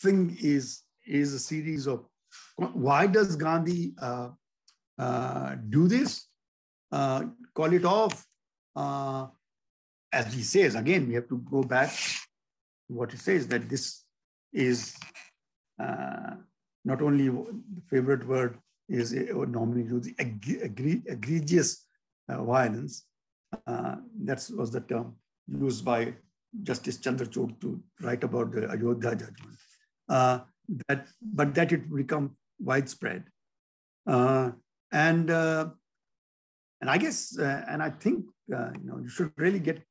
thing is a series of, why does Gandhi do this? Call it off. As he says, again, we have to go back to what he says, that this is not only the favorite word is normally used, egregious violence. That was the term used by Justice Chandrachud to write about the Ayodhya judgment. But that it become widespread. And I guess, and I think, you should really get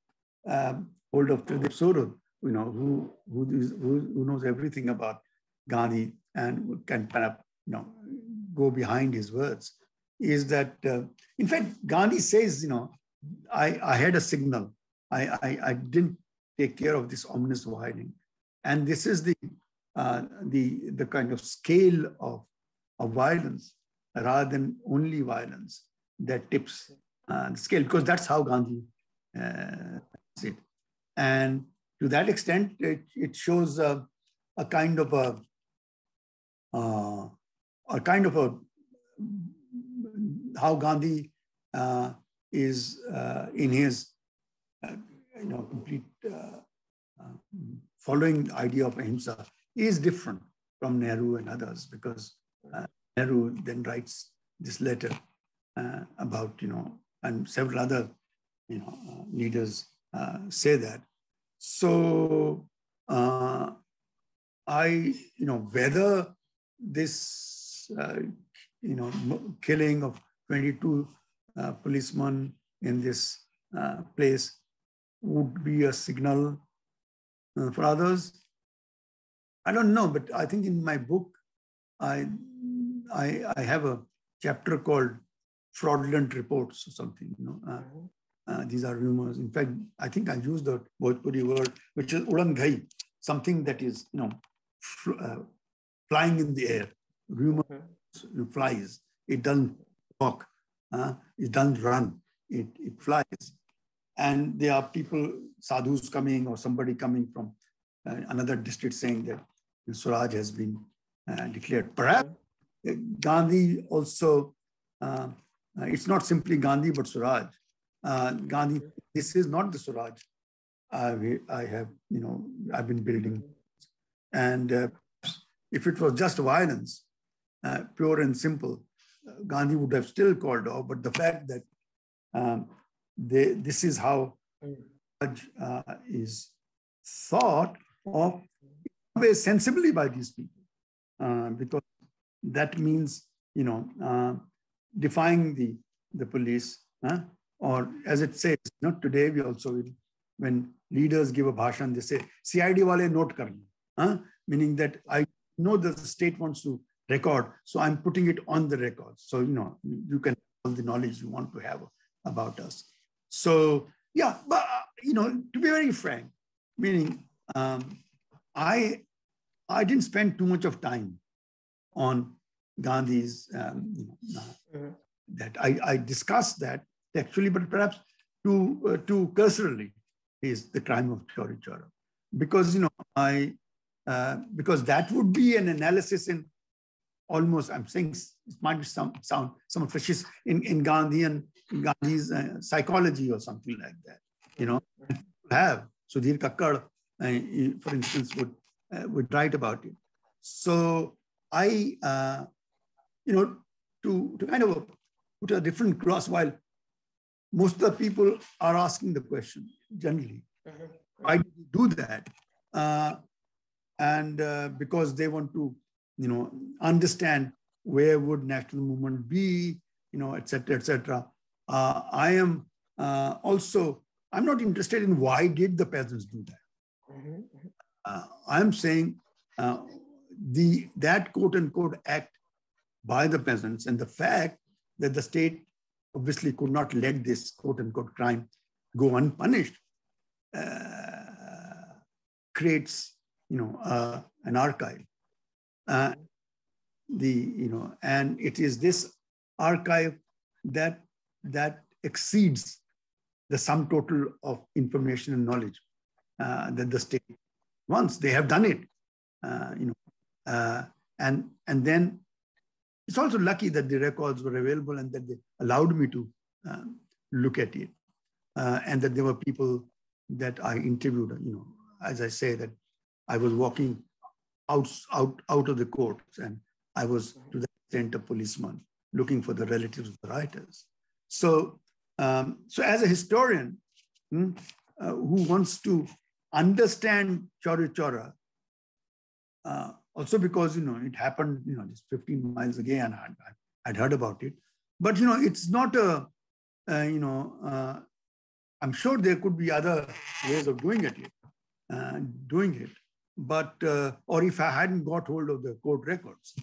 hold of Sourav, who knows everything about Gandhi and can kind of, go behind his words. Is that, in fact, Gandhi says, I had a signal. I didn't take care of this ominous widening, and this is the kind of scale of violence rather than only violence that tips the scale, because that's how Gandhi sees it. And to that extent, it shows a kind of a how Gandhi is in his complete following the idea of ahimsa is different from Nehru and others, because Nehru then writes this letter about, and several other, leaders say that. So whether this, killing of 22 policemen in this place would be a signal for others, I don't know. But I think in my book, I have a chapter called fraudulent reports or something, these are rumors. In fact, I think I used the Bhojpuri word, which is udan ghai, something that is, flying in the air. Rumor flies. It doesn't walk. It doesn't run. It flies. And there are people, sadhus coming or somebody coming from another district saying that Swaraj has been declared. Perhaps Gandhi also, it's not simply Gandhi, but Swaraj. Gandhi, this is not the Swaraj I have, I've been building. And if it was just violence, pure and simple, Gandhi would have still called off. But the fact that this is how is thought of very sensibly by these people, because that means, defying the police, or as it says, not today, we also, when leaders give a bhashan, they say, CID wale note kar liye, meaning that I know that the state wants to record, so I'm putting it on the record. So, you can have all the knowledge you want to have about us. So, yeah, but, to be very frank, meaning I didn't spend too much of time on Gandhi's, that I discussed that actually, but perhaps too cursorily, is the crime of Chauri Chaura. Because, because that would be an analysis in almost, I'm saying it might be sound somewhat fascist in Gandhi and Gandhi's psychology or something like that. Have Sudhir Kakkad, for instance, would write about it. So I, to kind of put a different cross, while most of the people are asking the question generally, why do you do that? And because they want to, understand where would national movement be, et cetera, et cetera. I am also, I'm not interested in why did the peasants do that. I'm saying that quote unquote act by the peasants and the fact that the state obviously could not let this quote unquote crime go unpunished creates, an archive. And it is this archive that exceeds the sum total of information and knowledge that the state wants. They have done it. And then it's also lucky that the records were available and that they allowed me to look at it, and that there were people that I interviewed. As I say, that I was walking out of the courts, and I was to the extent a policeman looking for the relatives of the writers. So as a historian who wants to understand Chauri Chaura, also because it happened just 15 miles away, and I'd heard about it, but it's not a I'm sure there could be other ways of doing it, but or if I hadn't got hold of the court records,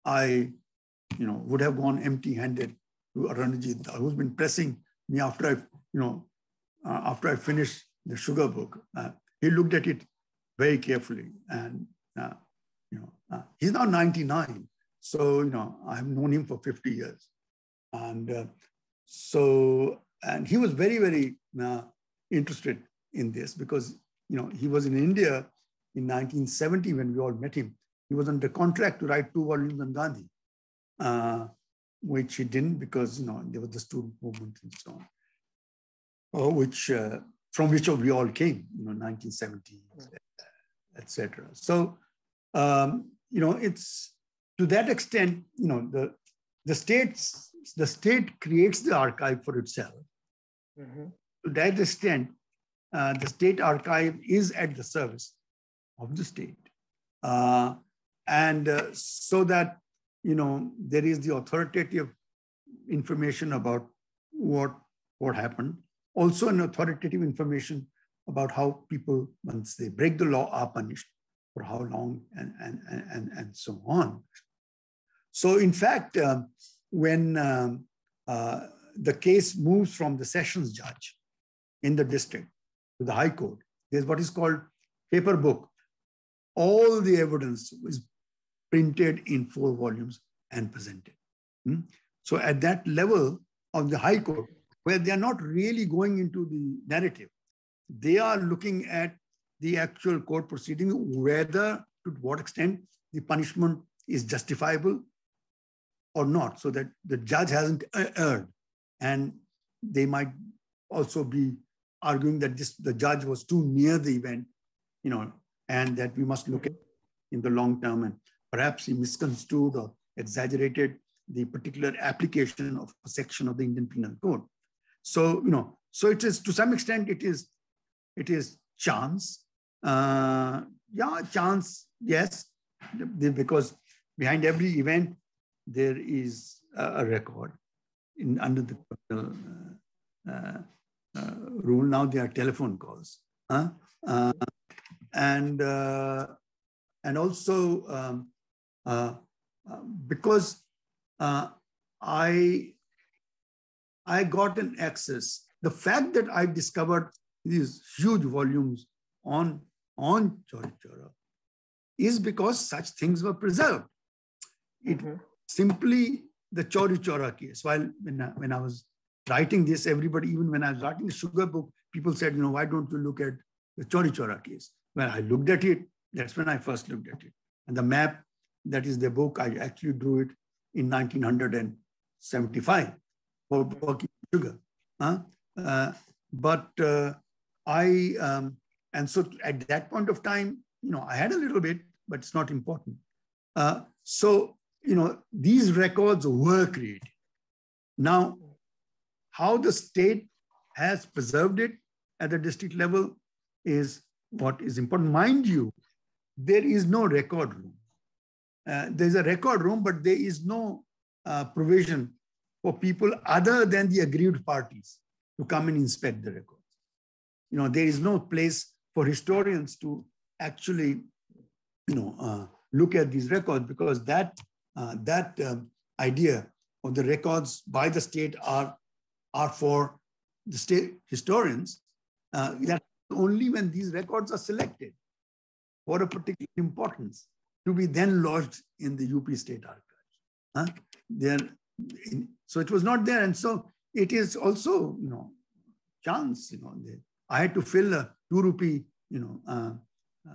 I would have gone empty-handed to Aranjit, who's been pressing me after I finished the sugar book. He looked at it very carefully, and he's now 99, so I've known him for 50 years, and and he was very, very interested in this because he was in India in 1970 when we all met him. He was under contract to write 2 volumes on Gandhi, which he didn't because there was the student movement and so on, from which we all came, 1970, etc. So it's to that extent, the state creates the archive for itself. Mm-hmm. To that extent, the state archive is at the service of the state, and so that there is the authoritative information about what happened, also an authoritative information about how people, once they break the law, are punished, for how long, and so on. So in fact, when the case moves from the sessions judge in the district to the High Court, there's what is called paper book. All the evidence is printed in 4 volumes and presented. So at that level of the High Court, where they are not really going into the narrative, they are looking at the actual court proceeding, whether to what extent the punishment is justifiable or not, so that the judge hasn't erred. And they might also be arguing that the judge was too near the event, and that we must look at in the long term, and perhaps he misconstrued or exaggerated the particular application of a section of the Indian Penal Code. So, so it is, to some extent, it is chance. Chance, yes, because behind every event, there is a record under the rule. Now there are telephone calls, and also because I got an access. The fact that I discovered these huge volumes on Chauri Chaura is because such things were preserved. It simply the Chauri Chaura case. While when I was writing this, everybody, even when I was writing the sugar book, people said, why don't you look at the Chauri Chaura case? When I looked at it, that's when I first looked at it. And the map, that is the book, I actually drew it in 1975 for working sugar. And so at that point of time, I had a little bit, but it's not important. So, these records were created. Now, how the state has preserved it at the district level is what is important. Mind you, there is no record room. There's a record room, but there is no provision for people other than the aggrieved parties to come and inspect the records. There is no place for historians to actually, look at these records, because that idea of the records by the state are for the state historians. That only when these records are selected for a particular importance to be then lodged in the UP State Archives. So it was not there, and so it is also chance. I had to fill a 2 rupee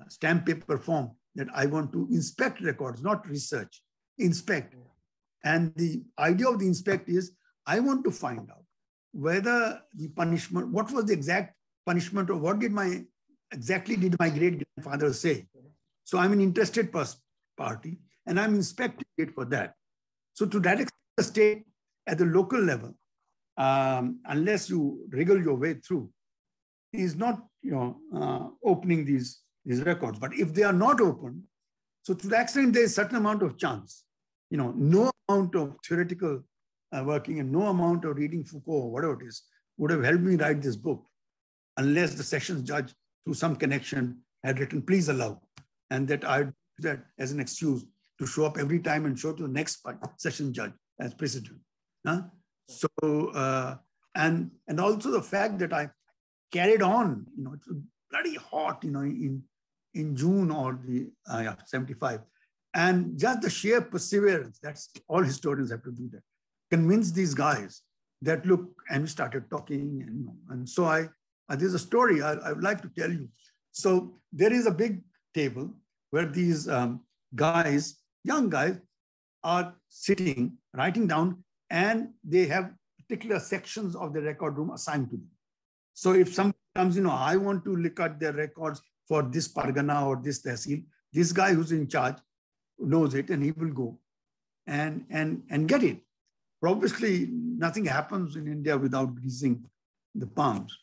stamp paper form that I want to inspect records, not research, inspect. And the idea of the inspect is I want to find out whether the punishment, what was the exact punishment, or what did exactly did my great grandfather say. So I'm an interested party, and I'm inspecting it for that. So to that extent, the state at the local level, unless you wriggle your way through, is not opening these records. But if they are not open, so to that extent, there is a certain amount of chance. No amount of theoretical working and no amount of reading Foucault or whatever it is would have helped me write this book, unless the sessions judge, through some connection, had written, please allow, and that I do that as an excuse to show up every time and show to the next session judge as precedent. So, and also the fact that I carried on, it was bloody hot, in June or the 75. And just the sheer perseverance, that's all historians have to do that. Convince these guys that, look, and we started talking, and so there's a story I would like to tell you. So there is a big table where these guys, young guys, are sitting, writing down, and they have particular sections of the record room assigned to them. So if somebody comes, I want to look at their records for this Pargana or this Tehsil, this guy who's in charge knows it, and he will go and get it. Obviously, nothing happens in India without greasing the palms.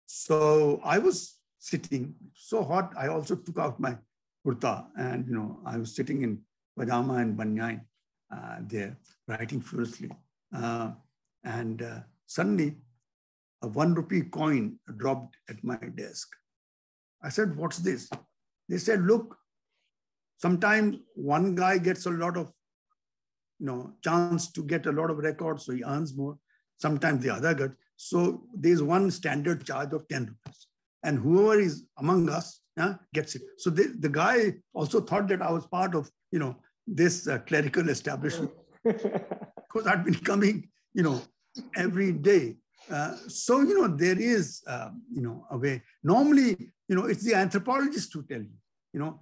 So I was sitting, so hot, I also took out my kurta, and I was sitting in pajama and banyan there, writing furiously. And suddenly, a 1 rupee coin dropped at my desk. I said, what's this? They said, look, sometimes one guy gets a lot of chance to get a lot of records, so he earns more. Sometimes the other gets. So there's one standard charge of 10 rupees. And whoever is among us gets it. So the guy also thought that I was part of, this clerical establishment. Because I'd been coming, every day. So, there is, a way. Normally, it's the anthropologists who tell you,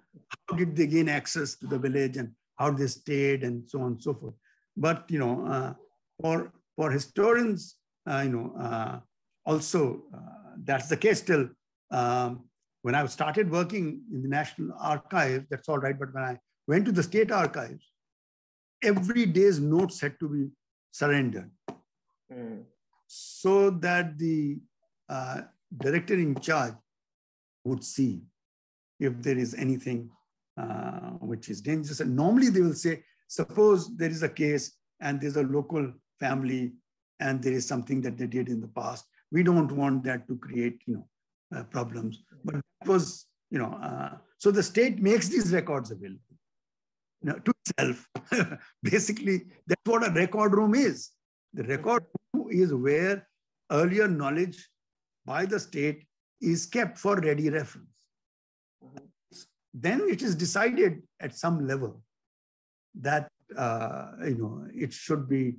how did they gain access to the village and how they stayed and so on and so forth. But, for historians, also that's the case till when I started working in the National Archives, that's all right. But when I went to the State Archives, every day's notes had to be surrendered. So that the director in charge would see if there is anything which is dangerous. And normally they will say, suppose there is a case and there's a local family and there is something that they did in the past. We don't want that to create, problems. But it was, so the state makes these records available to itself. Basically, that's what a record room is. The record room is where earlier knowledge by the state is kept for ready reference. Then it is decided at some level that it should be